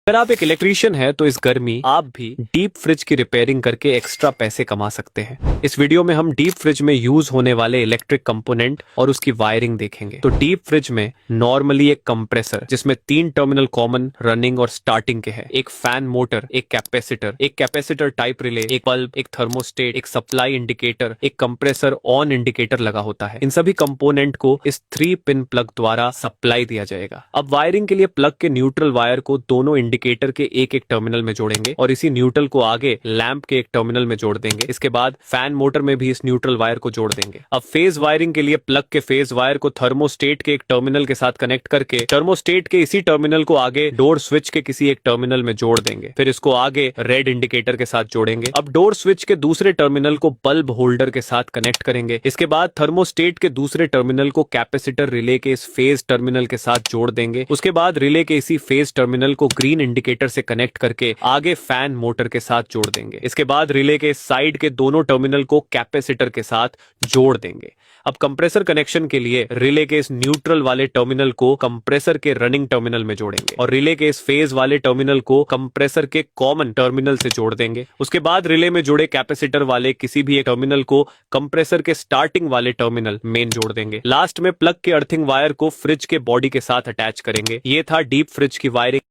अगर आप एक इलेक्ट्रीशियन हैं तो इस गर्मी आप भी डीप फ्रिज की रिपेयरिंग करके एक्स्ट्रा पैसे कमा सकते हैं। इस वीडियो में हम डीप फ्रिज में यूज होने वाले इलेक्ट्रिक कंपोनेंट और उसकी वायरिंग देखेंगे। तो डीप फ्रिज में नॉर्मली एक कंप्रेसर जिसमें 3 टर्मिनल कॉमन, रनिंग और स्टार्टिंग के हैं, एक फैन मोटर, एक कैपेसिटर टाइप रिले, एक बल्ब, एक थर्मोस्टेट, एक सप्लाई इंडिकेटर, एक कंप्रेसर ऑन इंडिकेटर लगा होता है। इन सभी कंपोनेंट को इस 3 पिन प्लग द्वारा सप्लाई दिया जाएगा। अब वायरिंग के लिए प्लग के न्यूट्रल वायर को दोनों इंडिकेटर के एक एक टर्मिनल में जोड़ेंगे और इसी न्यूट्रल को आगे लैंप के एक टर्मिनल में जोड़ देंगे। इसके बाद फैन मोटर में भी इस न्यूट्रल वायर को जोड़ देंगे। अब फेज वायरिंग के लिए प्लग के फेज वायर को थर्मोस्टेट के एक टर्मिनल के साथ कनेक्ट करके थर्मोस्टेट के इसी टर्मिनल को आगे डोर स्विच के किसी एक टर्मिनल में जोड़ देंगे। फिर इसको आगे रेड इंडिकेटर के साथ जोड़ेंगे। अब डोर स्विच के दूसरे टर्मिनल को बल्ब होल्डर के साथ कनेक्ट करेंगे। इसके बाद थर्मोस्टेट के दूसरे टर्मिनल को कैपेसिटर रिले के इस फेज टर्मिनल के साथ जोड़ देंगे। उसके बाद रिले के इसी फेज टर्मिनल को ग्रीन इंडिकेटर से कनेक्ट करके आगे फैन मोटर के साथ जोड़ देंगे। इसके बाद रिले के साइड के दोनों टर्मिनल को कैपेसिटर के साथ जोड़ देंगे। अब कंप्रेसर कनेक्शन के लिए रिले के इस न्यूट्रल वाले टर्मिनल को कंप्रेसर के रनिंग टर्मिनल में जोड़ेंगे और रिले के इस फेज वाले टर्मिनल को कंप्रेसर के कॉमन टर्मिनल से जोड़ देंगे। उसके बाद रिले में जुड़े कैपेसिटर वाले किसी भी एक टर्मिनल को कंप्रेसर के स्टार्टिंग वाले टर्मिनल मेन जोड़ देंगे। लास्ट में प्लग के अर्थिंग वायर को फ्रिज के बॉडी के साथ अटैच करेंगे। ये था डीप फ्रिज की वायरिंग।